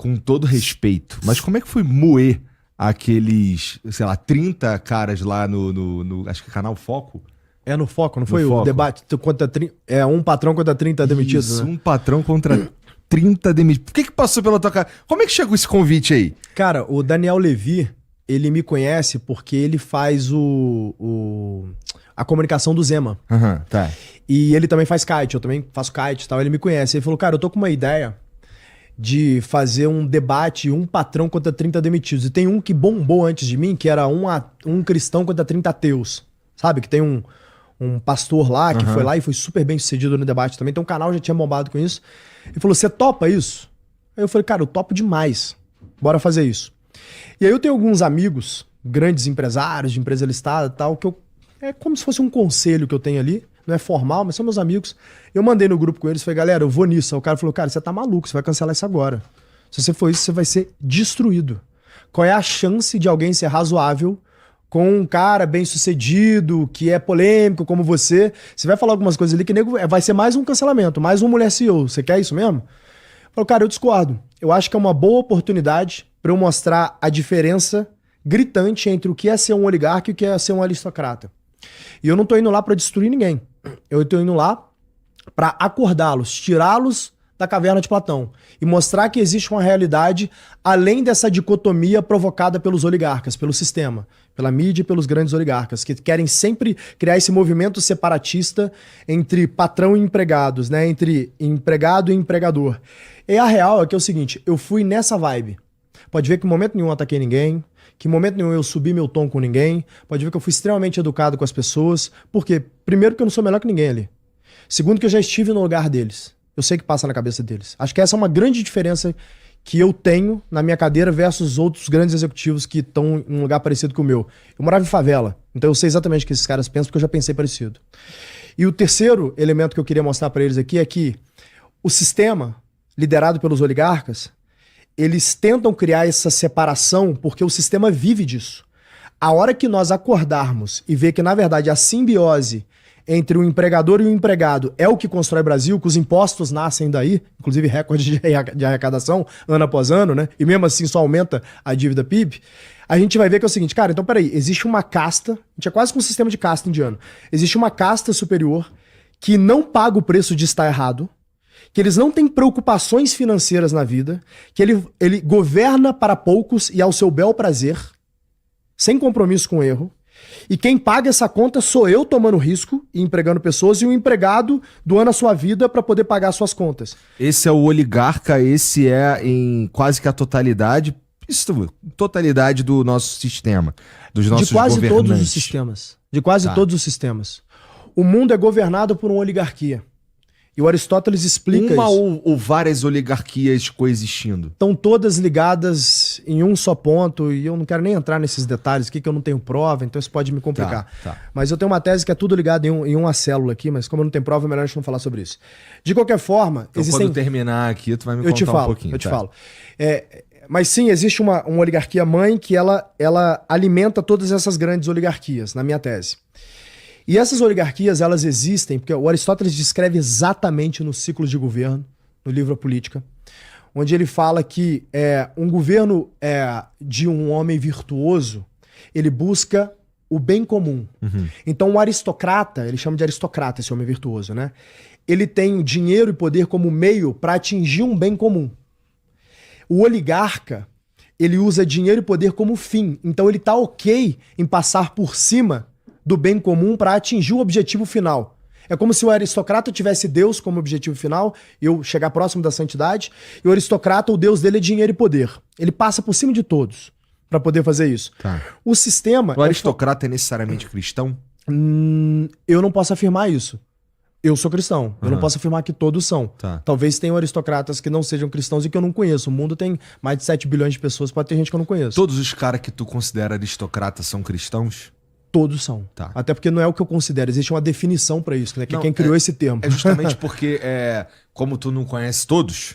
com todo respeito, mas como é que foi moer aqueles, sei lá, 30 caras lá no acho que canal Foco? É no Foco, não foi? Foco. O debate contra um patrão contra 30 demitidos, Isso, né? um patrão contra 30 demitidos. Por que passou pela tua cara? Como é que chegou esse convite aí? Cara, o Daniel Levy, ele me conhece porque ele faz a comunicação do Zema. Tá. E ele também faz kite, eu também faço kite e tal. Ele me conhece. Ele falou, cara, eu tô com uma ideia de fazer um debate, um patrão contra 30 demitidos. E tem um que bombou antes de mim, que era um cristão contra 30 ateus. Sabe? Que tem um pastor lá que foi lá e foi super bem sucedido no debate também. Então o canal já tinha bombado com isso. Ele falou, você topa isso? Aí eu falei, cara, eu topo demais. Bora fazer isso. E aí eu tenho alguns amigos, grandes empresários de empresa listada e tal, que é como se fosse um conselho que eu tenho ali. Não é formal, mas são meus amigos. Eu mandei no grupo com eles, falei, galera, eu vou nisso. Aí o cara falou, cara, você tá maluco, você vai cancelar isso agora. Se você for isso, você vai ser destruído. Qual é a chance de alguém ser razoável com um cara bem sucedido, que é polêmico como você? Você vai falar algumas coisas ali que nego, vai ser mais um cancelamento, mais um mulher CEO. Você quer isso mesmo? Eu falei, cara, eu discordo. Eu acho que é uma boa oportunidade para eu mostrar a diferença gritante entre o que é ser um oligarca e o que é ser um aristocrata. E eu não tô indo lá para destruir ninguém. Eu tô indo lá para acordá-los, tirá-los da caverna de Platão e mostrar que existe uma realidade além dessa dicotomia provocada pelos oligarcas, pelo sistema, pela mídia e pelos grandes oligarcas, que querem sempre criar esse movimento separatista entre patrão e empregados, né? Entre empregado e empregador. E a real é que é o seguinte, eu fui nessa vibe. Pode ver que em momento nenhum eu ataquei ninguém, que em momento nenhum eu subi meu tom com ninguém, pode ver que eu fui extremamente educado com as pessoas. Por quê? Primeiro que eu não sou melhor que ninguém ali. Segundo que eu já estive no lugar deles. Eu sei o que passa na cabeça deles. Acho que essa é uma grande diferença que eu tenho na minha cadeira versus outros grandes executivos que estão em um lugar parecido com o meu. Eu morava em favela, então eu sei exatamente o que esses caras pensam, porque eu já pensei parecido. E o terceiro elemento que eu queria mostrar para eles aqui é que o sistema, liderado pelos oligarcas, eles tentam criar essa separação porque o sistema vive disso. A hora que nós acordarmos e ver que, na verdade, a simbiose entre o empregador e o empregado é o que constrói o Brasil, que os impostos nascem daí, inclusive recorde de arrecadação, ano após ano, né? E mesmo assim só aumenta a dívida PIB, a gente vai ver que é o seguinte, cara, então peraí, existe uma casta, a gente é quase com um sistema de casta indiano, existe uma casta superior que não paga o preço de estar errado, que eles não têm preocupações financeiras na vida, que ele governa para poucos e ao seu bel prazer, sem compromisso com o erro, e quem paga essa conta sou eu tomando risco e empregando pessoas e o empregado doando a sua vida para poder pagar suas contas. Esse é o oligarca, esse é em quase que a totalidade do nosso sistema, dos nossos de quase governantes. todos os sistemas. De quase todos os sistemas. O mundo é governado por uma oligarquia. E o Aristóteles explica uma isso. ou várias oligarquias coexistindo? Estão todas ligadas em um só ponto, e eu não quero nem entrar nesses detalhes aqui, que eu não tenho prova, então isso pode me complicar. Tá. Mas eu tenho uma tese que é tudo ligado em uma célula aqui, mas como eu não tenho prova, é melhor a gente não falar sobre isso. De qualquer forma, então, existem... quando terminar aqui, tu vai me contar um pouquinho. Eu te falo. Mas sim, existe uma oligarquia mãe que ela alimenta todas essas grandes oligarquias, na minha tese. E essas oligarquias, elas existem, porque o Aristóteles descreve exatamente no Ciclo de Governo, no livro A Política, onde ele fala que um governo de um homem virtuoso, ele busca o bem comum. Então o aristocrata, ele chama de aristocrata esse homem virtuoso, né? Ele tem dinheiro e poder como meio para atingir um bem comum. O oligarca, ele usa dinheiro e poder como fim. Então ele tá ok em passar por cima do bem comum para atingir o objetivo final. É como se o aristocrata tivesse Deus como objetivo final, eu chegar próximo da santidade, e o aristocrata, o Deus dele é dinheiro e poder. Ele passa por cima de todos para poder fazer isso. Tá. O sistema... O aristocrata é necessariamente cristão? Eu não posso afirmar isso. Eu sou cristão. Eu não posso afirmar que todos são. Tá. Talvez tenham aristocratas que não sejam cristãos e que eu não conheço. O mundo tem mais de 7 bilhões de pessoas, pode ter gente que eu não conheço. Todos os caras que tu considera aristocratas são cristãos? Todos são. Tá. Até porque não é o que eu considero. Existe uma definição pra isso, né? Que Não, é quem criou esse termo. É justamente porque, como tu não conhece todos...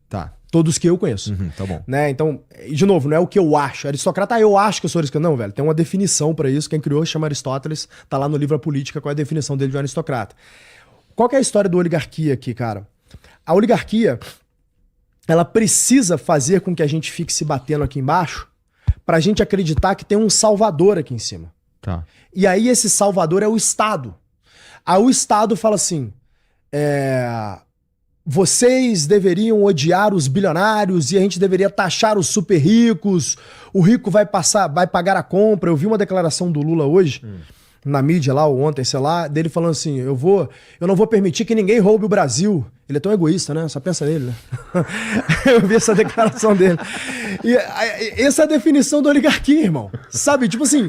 Tá. Todos que eu conheço. Tá bom. Né? Então, de novo, não é o que eu acho. Aristocrata, eu acho que eu sou aristocrata. Não, velho. Tem uma definição pra isso. Quem criou chama Aristóteles. Tá lá no livro A Política, qual é a definição dele de um aristocrata. Qual que é a história da oligarquia aqui, cara? A oligarquia, ela precisa fazer com que a gente fique se batendo aqui embaixo pra gente acreditar que tem um salvador aqui em cima. Tá. E aí esse salvador é o Estado. Aí o Estado fala assim, vocês deveriam odiar os bilionários e a gente deveria taxar os super ricos, o rico vai pagar a compra. Eu vi uma declaração do Lula hoje, na mídia lá, ou ontem, sei lá, dele falando assim, eu não vou permitir que ninguém roube o Brasil. Ele é tão egoísta, né? Só pensa nele, né? Eu vi essa declaração dele. E essa é a definição da oligarquia, irmão. Sabe? Tipo assim,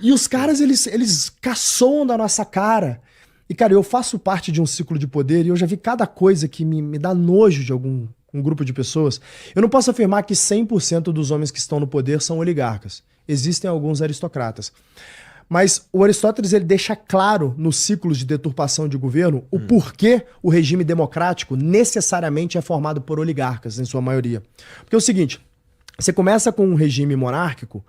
e os caras, eles caçoam da nossa cara. E, cara, eu faço parte de um ciclo de poder e eu já vi cada coisa que me dá nojo de um grupo de pessoas. Eu não posso afirmar que 100% dos homens que estão no poder são oligarcas. Existem alguns aristocratas. Mas o Aristóteles ele deixa claro nos ciclos de deturpação de governo o porquê o regime democrático necessariamente é formado por oligarcas, em sua maioria. Porque é o seguinte, você começa com um regime monárquico,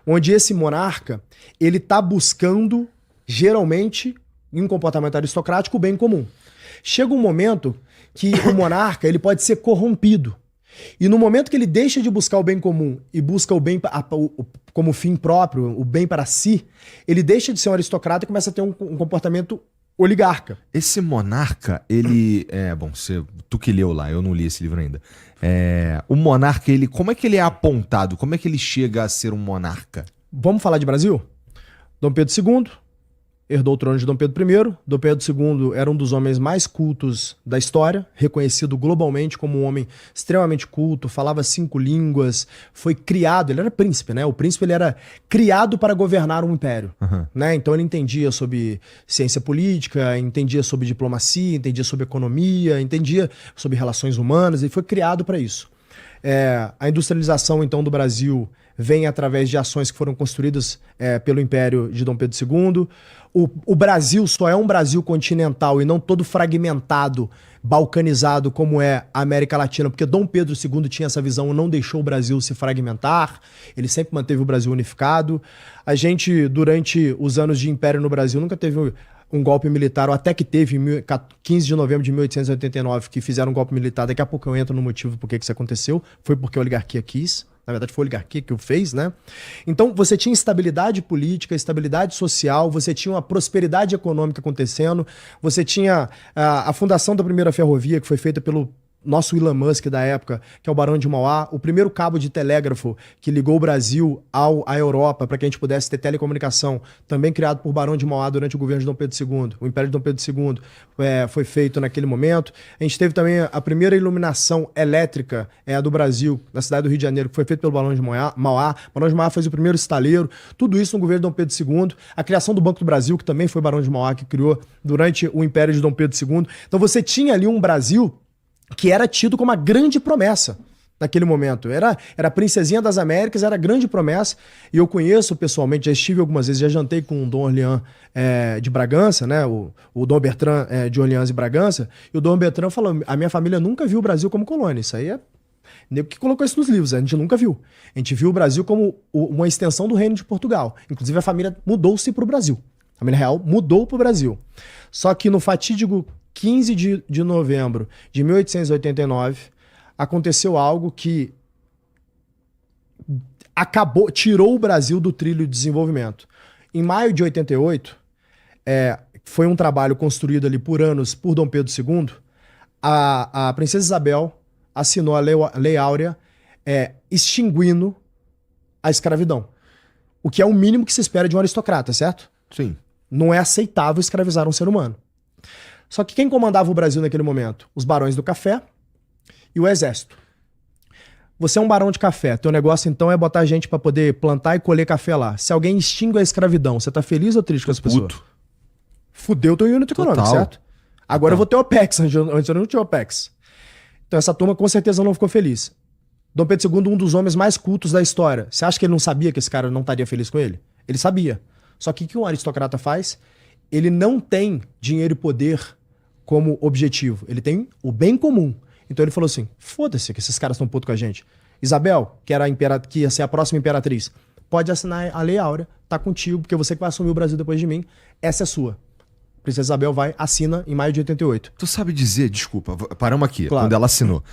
onde esse monarca ele está buscando, geralmente, em um comportamento aristocrático, o bem comum. Chega um momento que o monarca ele pode ser corrompido. E no momento que ele deixa de buscar o bem comum e busca o bem como fim próprio, o bem para si, ele deixa de ser um aristocrata e começa a ter um comportamento oligarca. Esse monarca, ele... bom, tu que leu lá, eu não li esse livro ainda. O monarca, como é que ele é apontado? Como é que ele chega a ser um monarca? Vamos falar de Brasil? Dom Pedro II herdou o trono de Dom Pedro I. Dom Pedro II era um dos homens mais cultos da história, reconhecido globalmente como um homem extremamente culto, falava 5 línguas, foi criado, ele era príncipe, né? O príncipe ele era criado para governar um império, né? Então ele entendia sobre ciência política, entendia sobre diplomacia, entendia sobre economia, entendia sobre relações humanas, e foi criado para isso. A industrialização, então, do Brasil vem através de ações que foram construídas pelo Império de Dom Pedro II. O Brasil só é um Brasil continental e não todo fragmentado, balcanizado como é a América Latina, porque Dom Pedro II tinha essa visão e não deixou o Brasil se fragmentar, ele sempre manteve o Brasil unificado. A gente, durante os anos de Império no Brasil, nunca teve um golpe militar, ou até que teve em 15 de novembro de 1889, que fizeram um golpe militar. Daqui a pouco eu entro no motivo por que isso aconteceu. Foi porque a oligarquia quis. Na verdade, foi a oligarquia que o fez, né? Então, você tinha estabilidade política, estabilidade social, você tinha uma prosperidade econômica acontecendo, você tinha a fundação da primeira ferrovia, que foi feita pelo nosso Elon Musk da época, que é o Barão de Mauá, o primeiro cabo de telégrafo que ligou o Brasil à Europa para que a gente pudesse ter telecomunicação, também criado por Barão de Mauá durante o governo de Dom Pedro II. O Império de Dom Pedro II foi feito naquele momento. A gente teve também a primeira iluminação elétrica do Brasil, na cidade do Rio de Janeiro, que foi feito pelo Barão de Mauá. Barão de Mauá fez o primeiro estaleiro. Tudo isso no governo de Dom Pedro II. A criação do Banco do Brasil, que também foi Barão de Mauá que criou durante o Império de Dom Pedro II. Então você tinha ali um Brasil que era tido como uma grande promessa naquele momento. Era a princesinha das Américas, era a grande promessa. E eu conheço pessoalmente, já estive algumas vezes, já jantei com o Dom Orleans de Bragança, né? O Dom Bertrand de Orleans e Bragança. E o Dom Bertrand falou, a minha família nunca viu o Brasil como colônia. Isso aí é nego que colocou isso nos livros, a gente nunca viu. A gente viu o Brasil como uma extensão do Reino de Portugal. Inclusive a família mudou-se para o Brasil. A família real mudou para o Brasil. Só que no fatídico 15 de novembro de 1889, aconteceu algo que tirou o Brasil do trilho de desenvolvimento. Em maio de 88, foi um trabalho construído ali por anos por Dom Pedro II, a princesa Isabel assinou a Lei Áurea extinguindo a escravidão. O que é o mínimo que se espera de um aristocrata, certo? Sim. Não é aceitável escravizar um ser humano. Só que quem comandava o Brasil naquele momento? Os barões do café e o exército. Você é um barão de café, teu negócio então é botar gente pra poder plantar e colher café lá. Se alguém extingue a escravidão, você tá feliz ou triste com essa pessoa? Fudeu teu unit econômico, certo? Agora eu vou ter o OPEX, antes eu não tinha OPEX. Então essa turma com certeza não ficou feliz. Dom Pedro II, um dos homens mais cultos da história. Você acha que ele não sabia que esse cara não estaria feliz com ele? Ele sabia. Só que o que um aristocrata faz? Ele não tem dinheiro e poder como objetivo. Ele tem o bem comum. Então ele falou assim, foda-se que esses caras estão putos com a gente. Isabel, que ia ser a próxima imperatriz, pode assinar a Lei Áurea, tá contigo, porque você que vai assumir o Brasil depois de mim, essa é sua. Princesa Isabel vai, assina em maio de 88. Tu sabe dizer, desculpa, paramos aqui, Claro. quando ela assinou.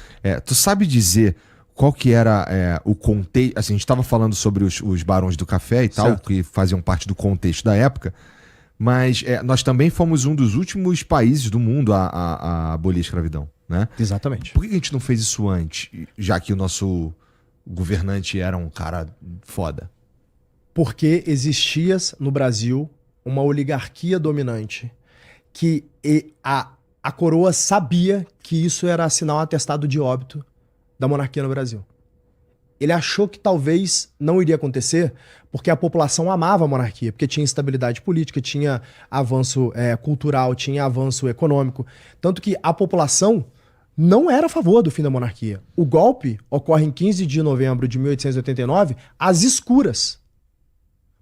Tu sabe dizer qual que era o contexto? Assim, a gente estava falando sobre os barões do café e tal, Certo. que faziam parte do contexto da época, mas nós também fomos um dos últimos países do mundo a abolir a escravidão, né? Exatamente. Por que a gente não fez isso antes, já que o nosso governante era um cara foda? Porque existia no Brasil uma oligarquia dominante que a coroa sabia que isso era assinar um atestado de óbito da monarquia no Brasil. Ele achou que talvez não iria acontecer porque a população amava a monarquia, porque tinha estabilidade política, tinha avanço cultural, tinha avanço econômico. Tanto que a população não era a favor do fim da monarquia. O golpe ocorre em 15 de novembro de 1889, às escuras.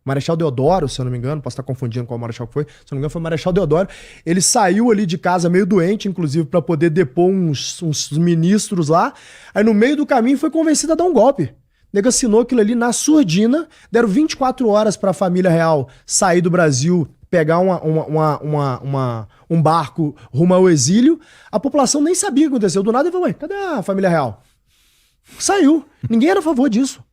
Marechal Deodoro, se eu não me engano, posso estar confundindo qual marechal que foi, se eu não me engano foi o Marechal Deodoro, ele saiu ali de casa meio doente, inclusive, para poder depor uns ministros lá, aí no meio do caminho foi convencido a dar um golpe. O nego assinou aquilo ali na surdina, deram 24 horas para a família real sair do Brasil, pegar um barco rumo ao exílio, a população nem sabia o que aconteceu, do nada ele falou, ué, cadê a família real? Saiu, ninguém era a favor disso.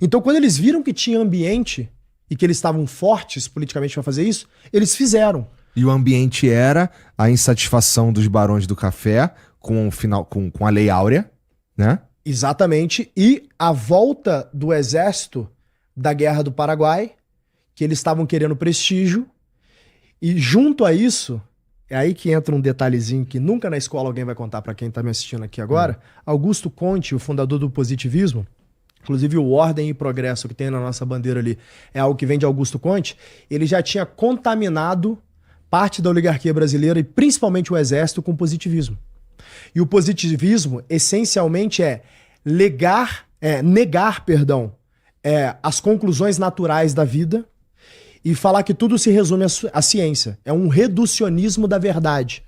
Então quando eles viram que tinha ambiente e que eles estavam fortes politicamente para fazer isso, eles fizeram. E o ambiente era a insatisfação dos barões do café com a Lei Áurea, né? Exatamente. E a volta do exército da Guerra do Paraguai, que eles estavam querendo prestígio. E junto a isso, é aí que entra um detalhezinho que nunca na escola alguém vai contar para quem tá me assistindo aqui agora. Augusto Conte, o fundador do positivismo, inclusive o Ordem e Progresso que tem na nossa bandeira ali, é algo que vem de Augusto Conte, ele já tinha contaminado parte da oligarquia brasileira e principalmente o exército com positivismo. E o positivismo, essencialmente, negar as conclusões naturais da vida e falar que tudo se resume à ciência. É um reducionismo da verdade.